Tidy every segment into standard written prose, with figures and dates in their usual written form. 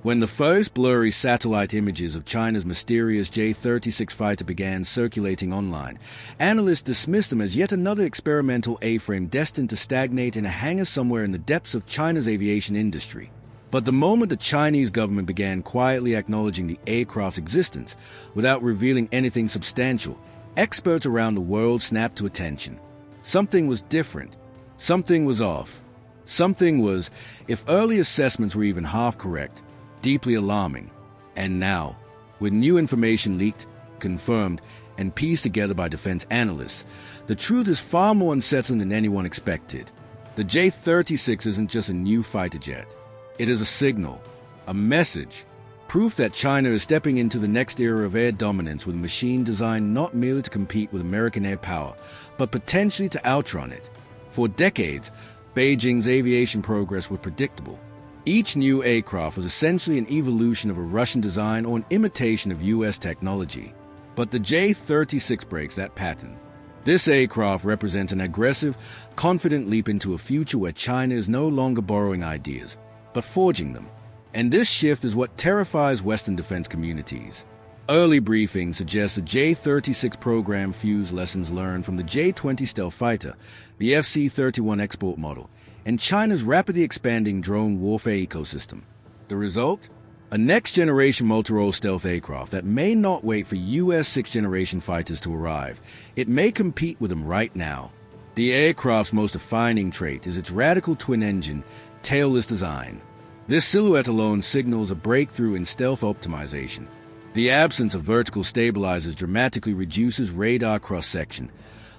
When the first blurry satellite images of China's mysterious J-36 fighter began circulating online, analysts dismissed them as yet another experimental A-frame destined to stagnate in a hangar somewhere in the depths of China's aviation industry. But the moment the Chinese government began quietly acknowledging the aircraft's existence without revealing anything substantial, experts around the world snapped to attention. Something was different. Something was off. Something was, if early assessments were even half correct, deeply alarming. And now, with new information leaked, confirmed, and pieced together by defense analysts, the truth is far more unsettling than anyone expected. The J-36 isn't just a new fighter jet. It is a signal, a message, proof that China is stepping into the next era of air dominance with a machine designed not merely to compete with American air power, but potentially to outrun it. For decades, Beijing's aviation progress was predictable. Each new aircraft was essentially an evolution of a Russian design or an imitation of US technology. But the J-36 breaks that pattern. This aircraft represents an aggressive, confident leap into a future where China is no longer borrowing ideas, but forging them. And this shift is what terrifies Western defense communities. Early briefings suggest the J-36 program fused lessons learned from the J-20 stealth fighter, the FC-31 export model, and China's rapidly expanding drone warfare ecosystem. The result? A next-generation multi-role stealth aircraft that may not wait for US sixth-generation fighters to arrive. It may compete with them right now. The aircraft's most defining trait is its radical twin-engine, tailless design. This silhouette alone signals a breakthrough in stealth optimization. The absence of vertical stabilizers dramatically reduces radar cross-section,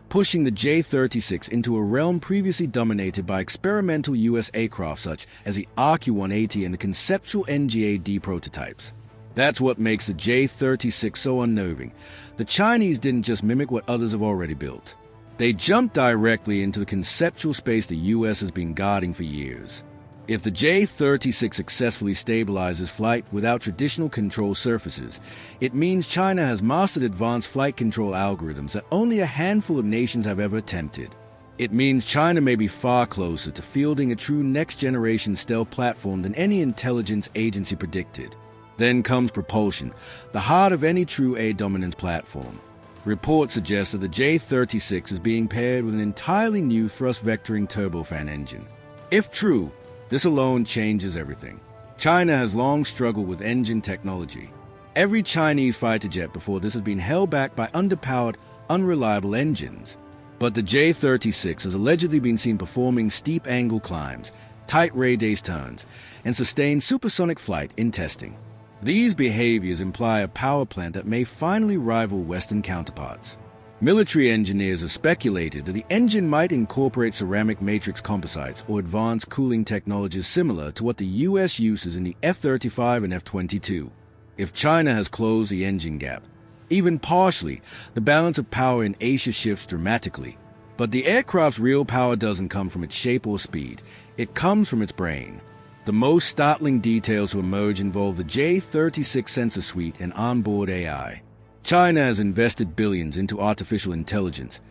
pushing the J-36 into a realm previously dominated by experimental US aircraft such as the RQ-180 and the conceptual NGA-D prototypes. That's what makes the J-36 so unnerving. The Chinese didn't just mimic what others have already built. They jumped directly into the conceptual space the US has been guarding for years. If the J-36 successfully stabilizes flight without traditional control surfaces, it means China has mastered advanced flight control algorithms that only a handful of nations have ever attempted. It means China may be far closer to fielding a true next-generation stealth platform than any intelligence agency predicted. Then comes propulsion, the heart of any true air dominance platform. Reports suggest that the J-36 is being paired with an entirely new thrust-vectoring turbofan engine. If true, this alone changes everything. China has long struggled with engine technology. Every Chinese fighter jet before this has been held back by underpowered, unreliable engines. But the J-36 has allegedly been seen performing steep angle climbs, tight radius turns, and sustained supersonic flight in testing. These behaviors imply a power plant that may finally rival Western counterparts. Military engineers have speculated that the engine might incorporate ceramic matrix composites or advanced cooling technologies similar to what the US uses in the F-35 and F-22. If China has closed the engine gap, even partially, the balance of power in Asia shifts dramatically. But the aircraft's real power doesn't come from its shape or speed. It comes from its brain. The most startling details to emerge involve the J-36 sensor suite and onboard AI. China has invested billions into artificial intelligence,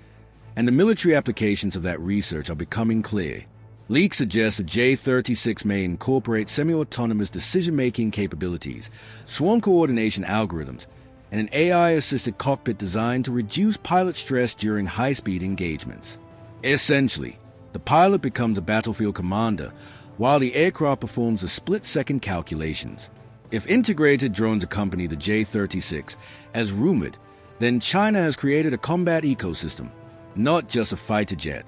and the military applications of that research are becoming clear. Leaks suggest the J-36 may incorporate semi-autonomous decision-making capabilities, swarm coordination algorithms, and an AI-assisted cockpit designed to reduce pilot stress during high-speed engagements. Essentially, the pilot becomes a battlefield commander, while the aircraft performs the split-second calculations. If integrated drones accompany the J-36, as rumored, then China has created a combat ecosystem, not just a fighter jet.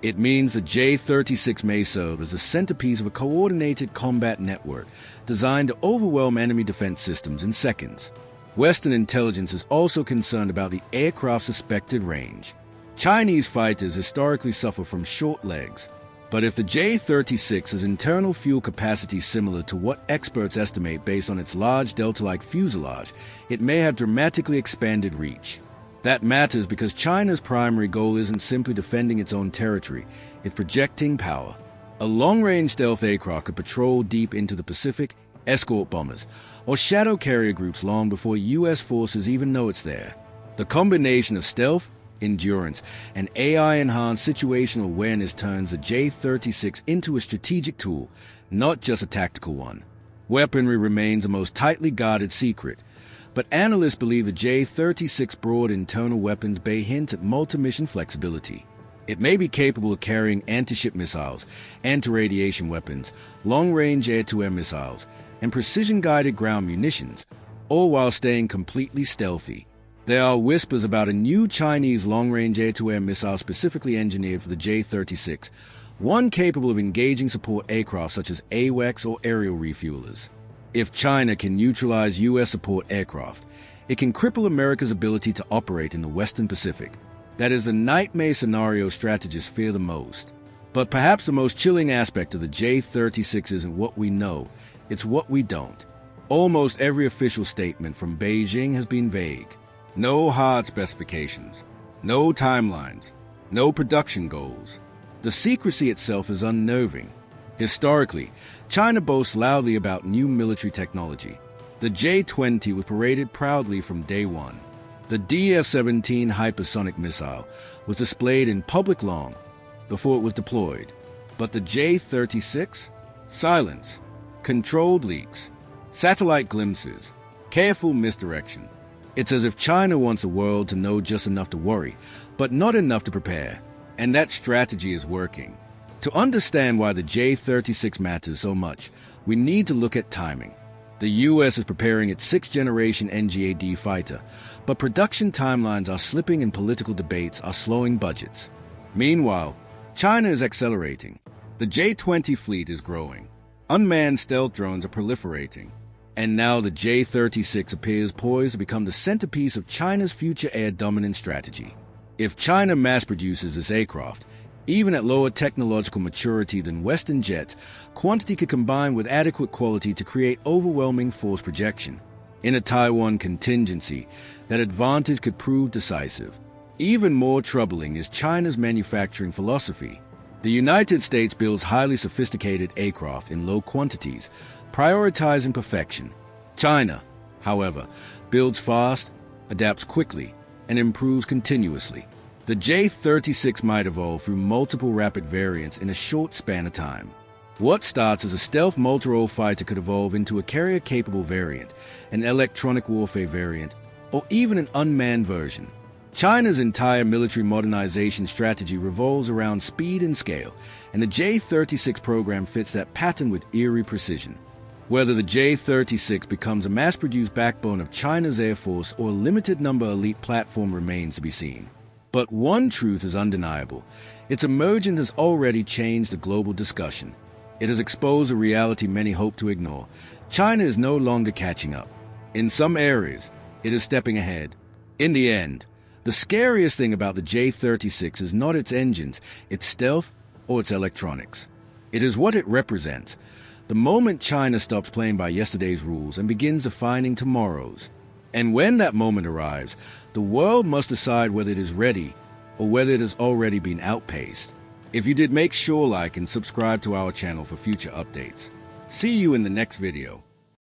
It means the J-36 may serve as the centerpiece of a coordinated combat network designed to overwhelm enemy defense systems in seconds. Western intelligence is also concerned about the aircraft's suspected range. Chinese fighters historically suffer from short legs, but if the J-36 has internal fuel capacity similar to what experts estimate based on its large delta-like fuselage, it may have dramatically expanded reach. That matters because China's primary goal isn't simply defending its own territory, it's projecting power. A long-range stealth aircraft could patrol deep into the Pacific, escort bombers, or shadow carrier groups long before U.S. forces even know it's there. The combination of stealth, endurance, and AI-enhanced situational awareness turns the J-36 into a strategic tool, not just a tactical one. Weaponry remains a most tightly guarded secret, but analysts believe the J-36 broad internal weapons bay hint at multi-mission flexibility. It may be capable of carrying anti-ship missiles, anti-radiation weapons, long-range air-to-air missiles, and precision-guided ground munitions, all while staying completely stealthy. There are whispers about a new Chinese long-range air-to-air missile specifically engineered for the J-36, one capable of engaging support aircraft such as AWACS or aerial refuelers. If China can neutralize U.S. support aircraft, it can cripple America's ability to operate in the Western Pacific. That is the nightmare scenario strategists fear the most. But perhaps the most chilling aspect of the J-36 isn't what we know, it's what we don't. Almost every official statement from Beijing has been vague. No hard specifications, no timelines, no production goals. The secrecy itself is unnerving. Historically, China boasts loudly about new military technology. The J-20 was paraded proudly from day one. The DF-17 hypersonic missile was displayed in public long before it was deployed. But the J-36? Silence, controlled leaks, satellite glimpses, careful misdirection. It's as if China wants the world to know just enough to worry, but not enough to prepare. And that strategy is working. To understand why the J-36 matters so much, we need to look at timing. The U.S. is preparing its sixth-generation NGAD fighter, but production timelines are slipping and political debates are slowing budgets. Meanwhile, China is accelerating. The J-20 fleet is growing. Unmanned stealth drones are proliferating. And now the J-36 appears poised to become the centerpiece of China's future air dominance strategy. If China mass-produces this aircraft, even at lower technological maturity than Western jets, quantity could combine with adequate quality to create overwhelming force projection. In a Taiwan contingency, that advantage could prove decisive. Even more troubling is China's manufacturing philosophy. The United States builds highly sophisticated aircraft in low quantities, prioritizing perfection. China, however, builds fast, adapts quickly, and improves continuously. The J-36 might evolve through multiple rapid variants in a short span of time. What starts as a stealth multi-role fighter could evolve into a carrier-capable variant, an electronic warfare variant, or even an unmanned version. China's entire military modernization strategy revolves around speed and scale, and the J-36 program fits that pattern with eerie precision. Whether the J-36 becomes a mass-produced backbone of China's Air Force or a limited-number elite platform remains to be seen. But one truth is undeniable. Its emergence has already changed the global discussion. It has exposed a reality many hope to ignore. China is no longer catching up. In some areas, it is stepping ahead. In the end, the scariest thing about the J-36 is not its engines, its stealth, or its electronics. It is what it represents. The moment China stops playing by yesterday's rules and begins defining tomorrow's. And when that moment arrives, the world must decide whether it is ready or whether it has already been outpaced. If you did, make sure like and subscribe to our channel for future updates. See you in the next video.